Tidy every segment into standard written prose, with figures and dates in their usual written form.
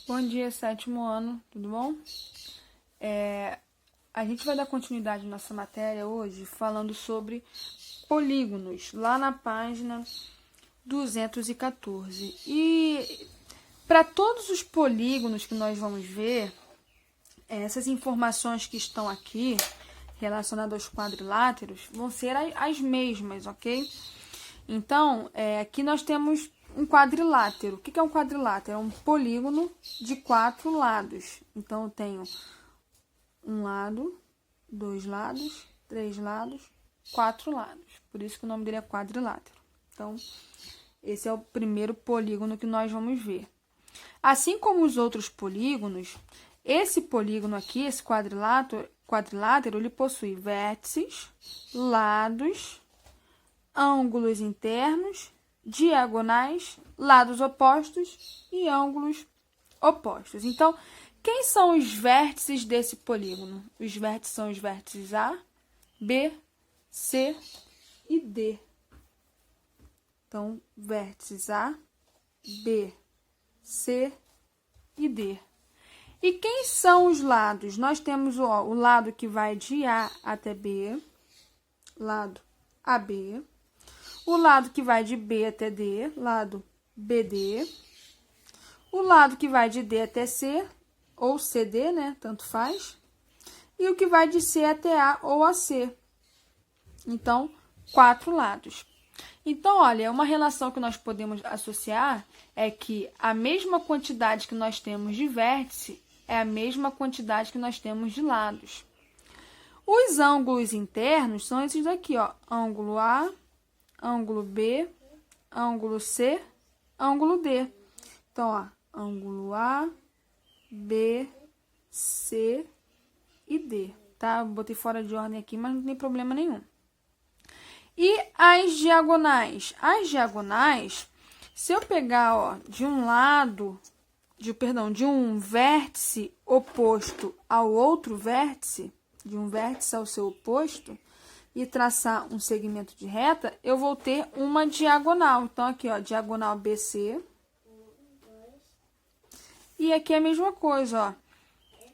Bom dia, sétimo ano, tudo bom? A gente vai dar continuidade à nossa matéria hoje falando sobre polígonos, lá na página 214. E para todos os polígonos que nós vamos ver, essas informações que estão aqui relacionadas aos quadriláteros vão ser as mesmas, ok? Então, aqui nós temos um quadrilátero. O que é um quadrilátero? É um polígono de 4 lados. Então, eu tenho um lado, 2 lados, 3 lados, 4 lados. Por isso que o nome dele é quadrilátero. Então, esse é o primeiro polígono que nós vamos ver. Assim como os outros polígonos, esse polígono aqui, esse quadrilátero, ele possui vértices, lados, ângulos internos, diagonais, lados opostos e ângulos opostos. Então, quem são os vértices desse polígono? Os vértices são os vértices A, B, C e D. Então, vértices A, B, C e D. E quem são os lados? Nós temos o lado que vai de A até B, lado AB. O lado que vai de B até D, lado BD. O lado que vai de D até C, ou CD, né? Tanto faz. E o que vai de C até A ou AC. Então, 4 lados. Então, olha, uma relação que nós podemos associar é que a mesma quantidade que nós temos de vértice é a mesma quantidade que nós temos de lados. Os ângulos internos são esses daqui, ó. Ângulo A, ângulo B, ângulo C, ângulo D. Então, ó, ângulo A, B, C e D, tá? Eu botei fora de ordem aqui, mas não tem problema nenhum. E as diagonais? As diagonais, se eu pegar, ó, de um vértice oposto ao outro vértice, de um vértice ao seu oposto, e traçar um segmento de reta, eu vou ter uma diagonal. Então, aqui, ó, diagonal BC. E aqui é a mesma coisa, ó.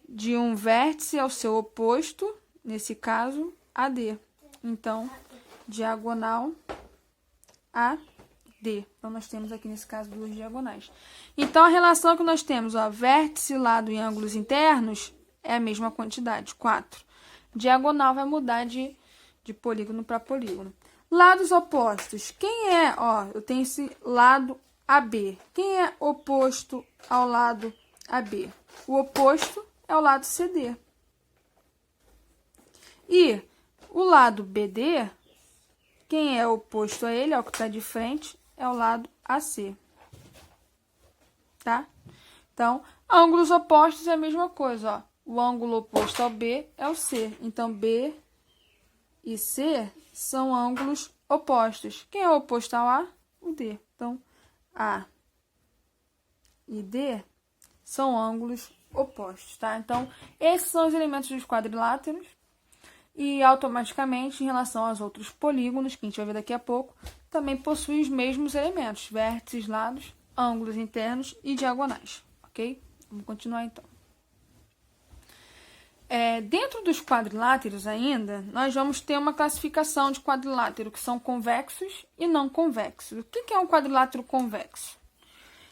De um vértice ao seu oposto, nesse caso, AD. Então, diagonal AD. Então, nós temos aqui, nesse caso, duas diagonais. Então, a relação que nós temos, ó, vértice, lado e ângulos internos, é a mesma quantidade, 4. Diagonal vai mudar de polígono para polígono. Lados opostos. Quem é, ó, eu tenho esse lado AB. Quem é oposto ao lado AB? O oposto é o lado CD. E o lado BD, quem é oposto a ele, ó, que está de frente, é o lado AC. Tá? Então, ângulos opostos é a mesma coisa, ó. O ângulo oposto ao B é o C. Então, B e C são ângulos opostos. Quem é o oposto ao A? O D. Então, A e D são ângulos opostos, tá? Então, esses são os elementos dos quadriláteros. E, automaticamente, em relação aos outros polígonos, que a gente vai ver daqui a pouco, também possui os mesmos elementos. Vértices, lados, ângulos internos e diagonais, ok? Vamos continuar, então. Dentro dos quadriláteros ainda, nós vamos ter uma classificação de quadrilátero, que são convexos e não convexos. O que é um quadrilátero convexo?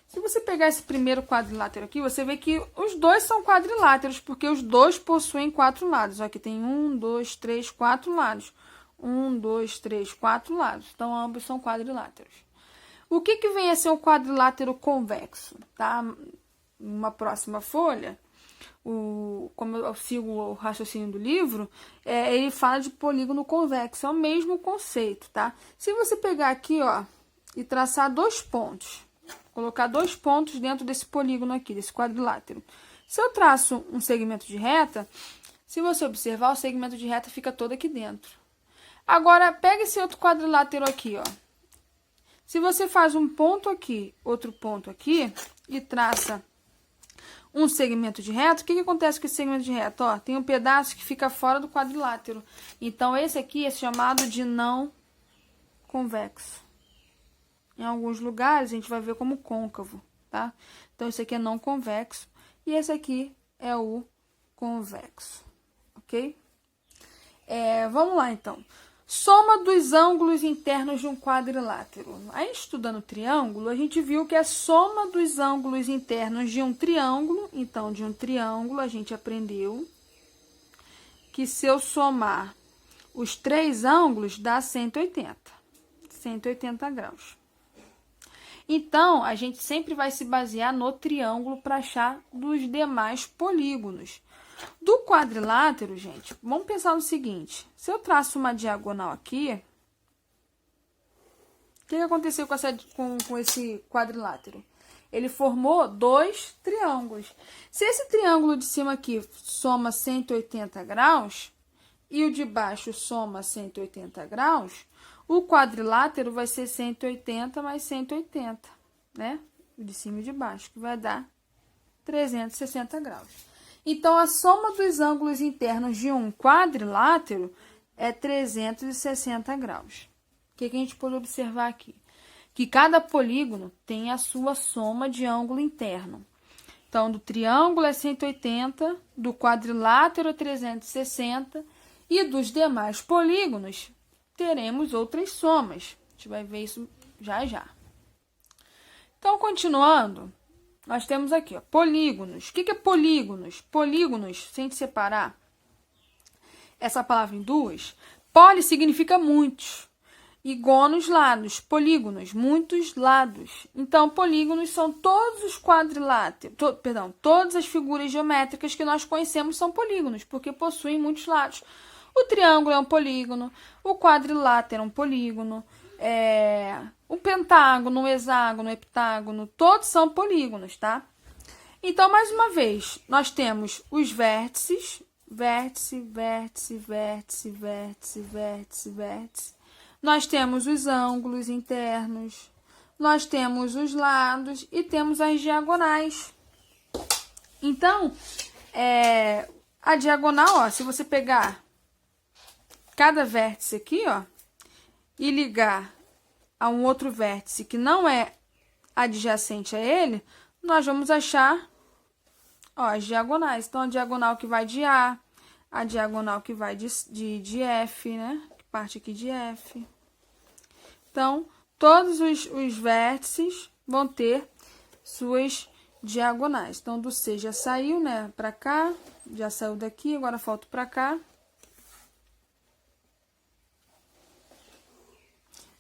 Se você pegar esse primeiro quadrilátero aqui, você vê que os dois são quadriláteros, porque os dois possuem 4 lados. Aqui tem 1, 2, 3, 4 lados. 1, 2, 3, 4 lados. Então, ambos são quadriláteros. O que vem a ser um quadrilátero convexo? Tá? Uma próxima folha, como eu sigo o raciocínio do livro, ele fala de polígono convexo, é o mesmo conceito, tá? Se você pegar aqui, ó, e traçar 2 pontos, colocar 2 pontos dentro desse polígono aqui, desse quadrilátero. Se eu traço um segmento de reta, se você observar, o segmento de reta fica todo aqui dentro. Agora, pega esse outro quadrilátero aqui, ó. Se você faz um ponto aqui, outro ponto aqui, e traça um segmento de reta, o que acontece com esse segmento de reta? Ó, tem um pedaço que fica fora do quadrilátero. Então, esse aqui é chamado de não convexo. Em alguns lugares, a gente vai ver como côncavo. tá? Então, esse aqui é não convexo e esse aqui é o convexo, ok? Vamos lá, então. Soma dos ângulos internos de um quadrilátero. Aí, estudando triângulo, a gente viu que a soma dos ângulos internos de um triângulo, então, de um triângulo, a gente aprendeu que se eu somar os 3 ângulos, dá 180 graus. Então, a gente sempre vai se basear no triângulo para achar dos demais polígonos. Do quadrilátero, gente, vamos pensar no seguinte. Se eu traço uma diagonal aqui, o que aconteceu com esse quadrilátero? Ele formou 2 triângulos. Se esse triângulo de cima aqui soma 180 graus e o de baixo soma 180 graus, o quadrilátero vai ser 180 mais 180, né? O de cima e de baixo, que vai dar 360 graus. Então, a soma dos ângulos internos de um quadrilátero é 360 graus. O que a gente pode observar aqui? Que cada polígono tem a sua soma de ângulo interno. Então, do triângulo é 180, do quadrilátero é 360 e dos demais polígonos teremos outras somas. A gente vai ver isso já já. Então, continuando, nós temos aqui, ó, polígonos. O que é polígonos? Polígonos, sem te separar essa palavra em duas, poli significa muitos. E gonos, lados. Polígonos, muitos lados. Então, polígonos são todos os quadriláteros, todas as figuras geométricas que nós conhecemos são polígonos, porque possuem muitos lados. O triângulo é um polígono, o quadrilátero é um polígono, o pentágono, o hexágono, o heptágono, todos são polígonos, tá? Então, mais uma vez, nós temos os vértices, vértice, vértice, vértice, vértice, vértice, vértice. Nós temos os ângulos internos, nós temos os lados e temos as diagonais. Então, a diagonal, ó, se você pegar cada vértice aqui, ó, e ligar a um outro vértice que não é adjacente a ele, nós vamos achar, ó, as diagonais. Então, a diagonal que vai de A, a diagonal que vai de F, né? Que parte aqui de F. Então, todos os vértices vão ter suas diagonais. Então, do C já saiu, né? Pra cá, já saiu daqui, agora falta pra cá.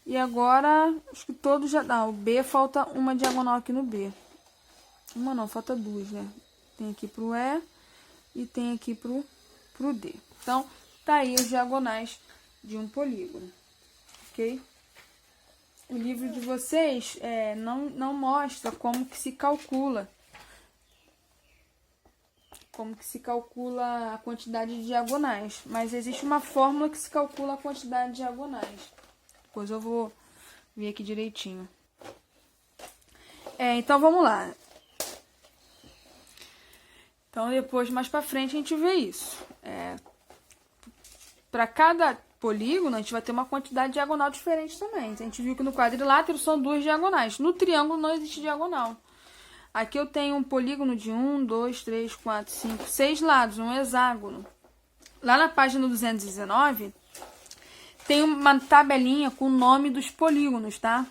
E agora, acho que todos já dá. O B, falta uma diagonal aqui no B. Uma não, falta 2, né? Tem aqui pro E e tem aqui pro D. Então, tá aí os diagonais de um polígono, ok? O livro de vocês não mostra como que se calcula. Como que se calcula a quantidade de diagonais. Mas existe uma fórmula que se calcula a quantidade de diagonais. Depois eu vou ver aqui direitinho. Então, vamos lá. Então, depois, mais pra frente, a gente vê isso. Para cada polígono, a gente vai ter uma quantidade diagonal diferente também. A gente viu que no quadrilátero são 2 diagonais. No triângulo não existe diagonal. Aqui eu tenho um polígono de 1, 2, 3, 4, 5, 6 lados, um hexágono. Lá na página 219... tem uma tabelinha com o nome dos polígonos, tá?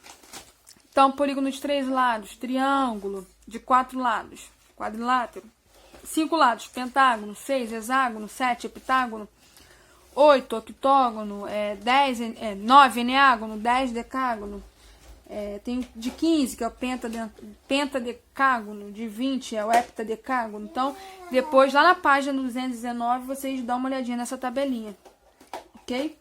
Então, polígono de 3 lados, triângulo, de 4 lados, quadrilátero, 5 lados, pentágono, 6, hexágono, 7, heptágono, 8, octógono, 9, eneágono, 10, decágono, tem de 15, que é o pentadecágono, de 20 é o heptadecágono. Então, depois, lá na página 219, vocês dão uma olhadinha nessa tabelinha, ok?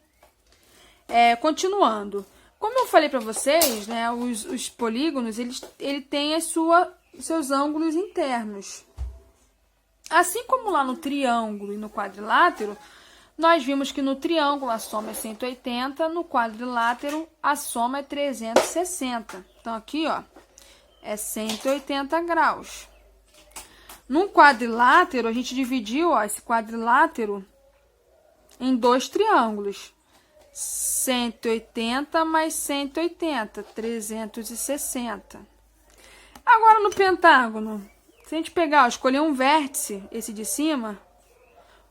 Continuando, como eu falei para vocês, né, os polígonos, ele tem seus ângulos internos. Assim como lá no triângulo e no quadrilátero, nós vimos que no triângulo a soma é 180, no quadrilátero a soma é 360. Então, aqui, ó, é 180 graus. No quadrilátero, a gente dividiu, ó, esse quadrilátero em 2 triângulos. 180 mais 180, 360. Agora no pentágono, se a gente pegar, ó, escolher um vértice, esse de cima,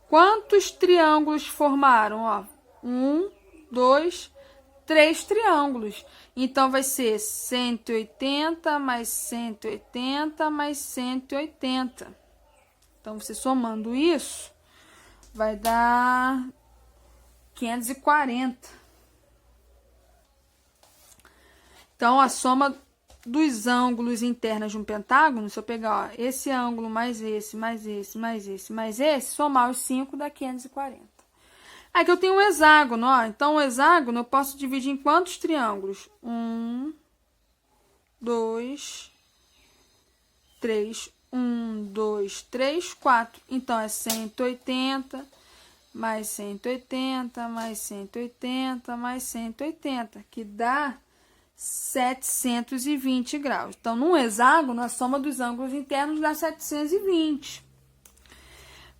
quantos triângulos formaram? Ó, 1, 2, 3 triângulos. Então, vai ser 180 mais 180 mais 180. Então, você somando isso, vai dar 540. Então, a soma dos ângulos internos de um pentágono, se eu pegar, ó, esse ângulo mais esse, mais esse, mais esse, mais esse, somar os 5 dá 540. Aqui eu tenho um hexágono, ó. Então, o hexágono eu posso dividir em quantos triângulos? 1, 2, 3. 1, 2, 3, 4. Então, é 180, mais 180, mais 180, mais 180, que dá 720 graus. Então, num hexágono, a soma dos ângulos internos dá 720.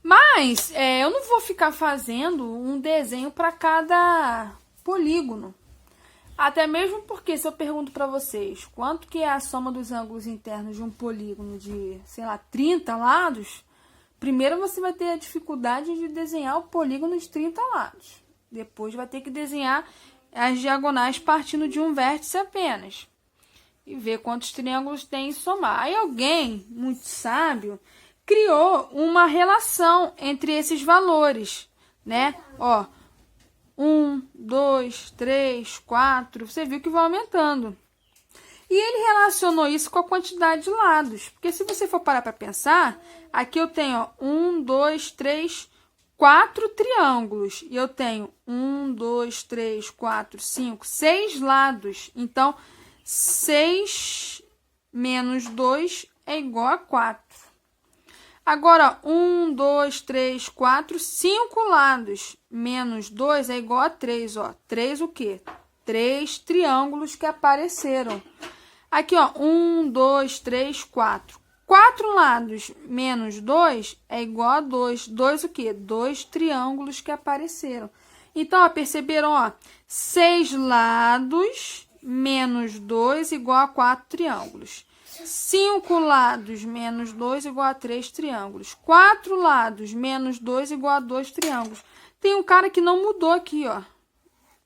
Mas, eu não vou ficar fazendo um desenho para cada polígono. Até mesmo porque, se eu pergunto para vocês quanto que é a soma dos ângulos internos de um polígono de, sei lá, 30 lados, primeiro você vai ter a dificuldade de desenhar o polígono de 30 lados. Depois vai ter que desenhar as diagonais partindo de um vértice apenas. E ver quantos triângulos tem e somar. Aí alguém, muito sábio, criou uma relação entre esses valores, né? Ó, 1, 2, 3, 4, você viu que vai aumentando. E ele relacionou isso com a quantidade de lados. Porque se você for parar para pensar, aqui eu tenho, ó, 1, 2, 3, 4 triângulos. E eu tenho 1, 2, 3, 4, 5, 6 lados. Então, 6 menos 2 é igual a 4. Agora, 1, 2, 3, 4, 5 lados. Menos 2 é igual a 3, ó. 3 o quê? 3 triângulos que apareceram. Aqui, ó, 1, 2, 3, 4. 4 lados menos 2 é igual a 2. 2 o quê? 2 triângulos que apareceram. Então, ó, perceberam, ó, 6 lados menos 2 igual a 4 triângulos. 5 lados menos 2 igual a 3 triângulos. 4 lados menos 2 igual a 2 triângulos. Tem um cara que não mudou aqui, ó.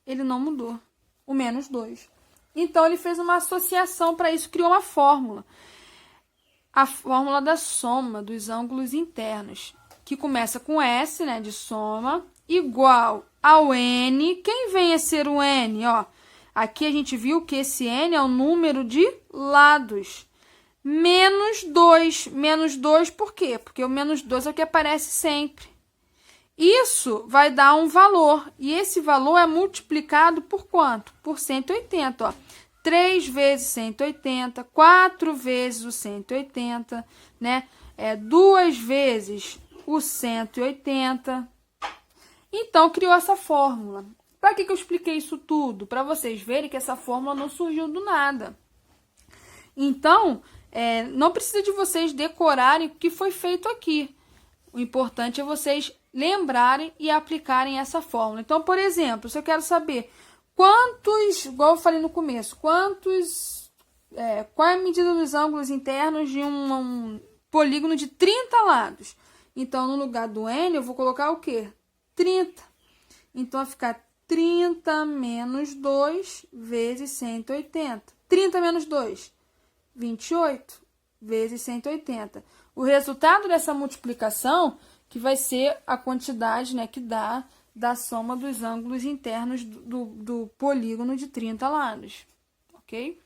Ele não mudou. O menos 2. Então, ele fez uma associação para isso, criou uma fórmula. A fórmula da soma dos ângulos internos, que começa com S, né, de soma, igual ao N. Quem vem a ser o N? Ó, aqui a gente viu que esse N é o número de lados. Menos 2. Menos 2 por quê? Porque o menos 2 é o que aparece sempre. Isso vai dar um valor. E esse valor é multiplicado por quanto? Por 180, ó. 3 vezes 180, 4 vezes o 180, né? 2 vezes o 180. Então, criou essa fórmula. Para que eu expliquei isso tudo? Para vocês verem que essa fórmula não surgiu do nada. Então, não precisa de vocês decorarem o que foi feito aqui. O importante é vocês lembrarem e aplicarem essa fórmula. Então, por exemplo, se eu quero saber quantos, igual eu falei no começo, qual é a medida dos ângulos internos de um polígono de 30 lados? Então, no lugar do N, eu vou colocar o quê? 30. Então, vai ficar 30 menos 2 vezes 180. 30 menos 2, 28 vezes 180. O resultado dessa multiplicação que vai ser a quantidade, né, que dá da soma dos ângulos internos do polígono de 30 lados, ok?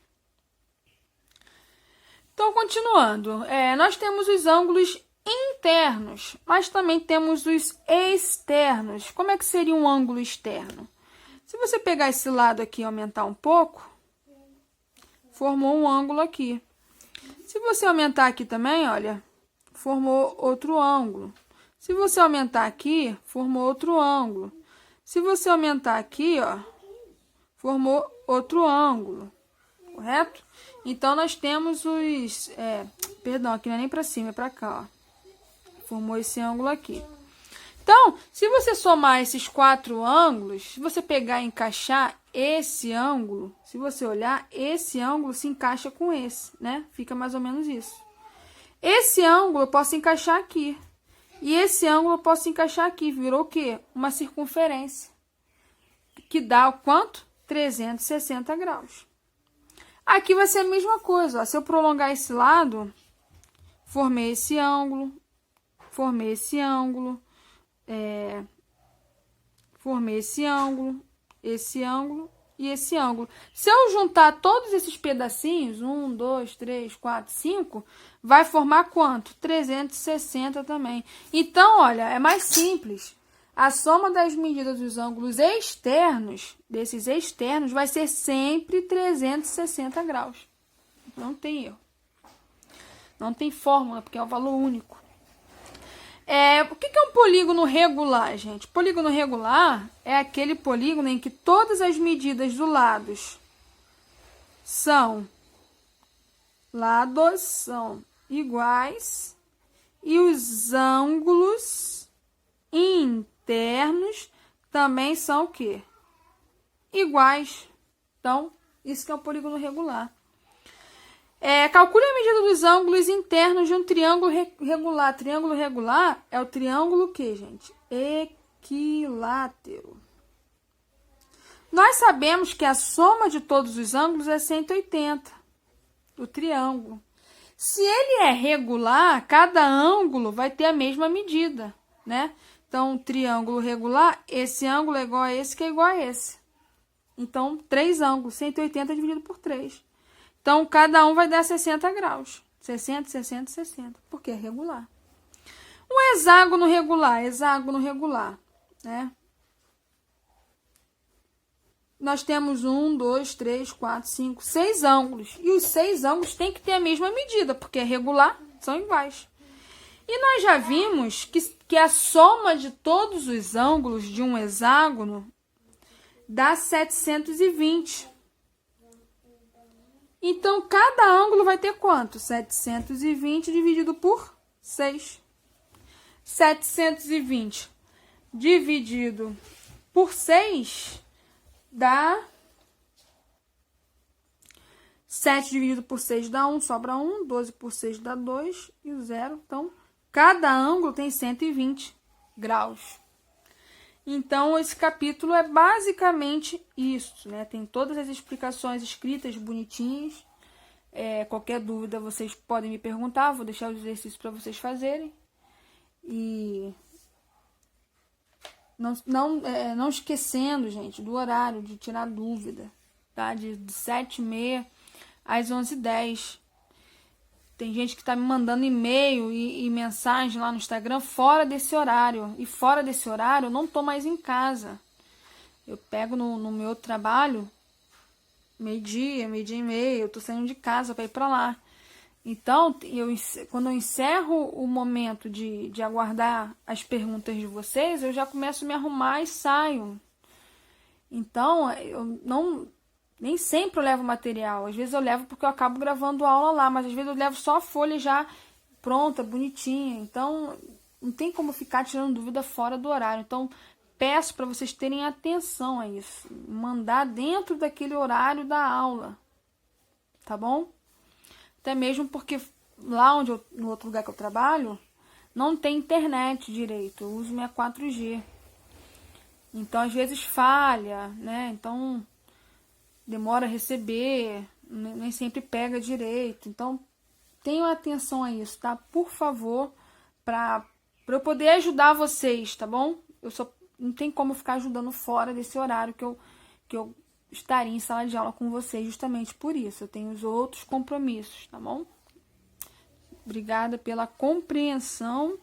Então, continuando, nós temos os ângulos internos, mas também temos os externos. Como é que seria um ângulo externo? Se você pegar esse lado aqui e aumentar um pouco, formou um ângulo aqui. Se você aumentar aqui também, olha, formou outro ângulo. Se você aumentar aqui, formou outro ângulo. Se você aumentar aqui, ó, formou outro ângulo, correto? Então, nós temos os... perdão, aqui não é nem para cima, é para cá, ó. Formou esse ângulo aqui. Então, se você somar esses 4 ângulos, se você pegar e encaixar esse ângulo, se você olhar, esse ângulo se encaixa com esse, né? Fica mais ou menos isso. Esse ângulo eu posso encaixar aqui. E esse ângulo eu posso encaixar aqui. Virou o quê? Uma circunferência. Que dá o quanto? 360 graus. Aqui vai ser a mesma coisa. Ó. Se eu prolongar esse lado, formei esse ângulo, formei esse ângulo, formei esse ângulo e esse ângulo. Se eu juntar todos esses pedacinhos, 1, 2, 3, 4, 5, vai formar quanto? 360 também. Então, olha, é mais simples. A soma das medidas dos ângulos externos, desses externos, vai ser sempre 360 graus. Não tem erro. Não tem fórmula, porque é um valor único. O que é um polígono regular, gente? Polígono regular é aquele polígono em que todas as medidas dos lados são iguais e os ângulos internos também são o quê? Iguais. Então, isso que é um polígono regular. Calcule a medida dos ângulos internos de um triângulo regular. Triângulo regular é o triângulo que, gente? Equilátero. Nós sabemos que a soma de todos os ângulos é 180 do triângulo. Se ele é regular, cada ângulo vai ter a mesma medida, né? Então, triângulo regular, esse ângulo é igual a esse, que é igual a esse. Então, 3 ângulos, 180 dividido por 3. Então, cada um vai dar 60 graus. 60, 60, 60. Porque é regular. Um hexágono regular, né? Nós temos 1, 2, 3, 4, 5, 6 ângulos. E os 6 ângulos têm que ter a mesma medida, porque é regular, são iguais. E nós já vimos que a soma de todos os ângulos de um hexágono dá 720. Então, cada ângulo vai ter quanto? 720 dividido por 6. 720 dividido por 6 dá... 7 dividido por 6 dá 1, sobra 1. 12 por 6 dá 2 e o 0. Então, cada ângulo tem 120 graus. Então, esse capítulo é basicamente isso, né? Tem todas as explicações escritas, bonitinhas. Qualquer dúvida, vocês podem me perguntar. Vou deixar os exercícios para vocês fazerem. E não esquecendo, gente, do horário de tirar dúvida, tá? De 7h30 às 11h10. Tem gente que tá me mandando e-mail e mensagem lá no Instagram fora desse horário. E fora desse horário, eu não tô mais em casa. Eu pego no meu trabalho, meio-dia e meia, eu tô saindo de casa para ir para lá. Então, quando eu encerro o momento de aguardar as perguntas de vocês, eu já começo a me arrumar e saio. Então, nem sempre eu levo material. Às vezes eu levo porque eu acabo gravando aula lá, mas às vezes eu levo só a folha já pronta, bonitinha. Então, não tem como ficar tirando dúvida fora do horário. Então, peço para vocês terem atenção a isso. Mandar dentro daquele horário da aula. Tá bom? Até mesmo porque lá no outro lugar que eu trabalho, não tem internet direito. Eu uso minha 4G. Então, às vezes falha, né? Então, demora a receber, nem sempre pega direito. Então, tenham atenção a isso, tá? Por favor, para eu poder ajudar vocês, tá bom? Não tem como ficar ajudando fora desse horário que eu estaria em sala de aula com vocês justamente por isso. Eu tenho os outros compromissos, tá bom? Obrigada pela compreensão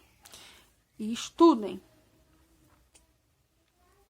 e estudem.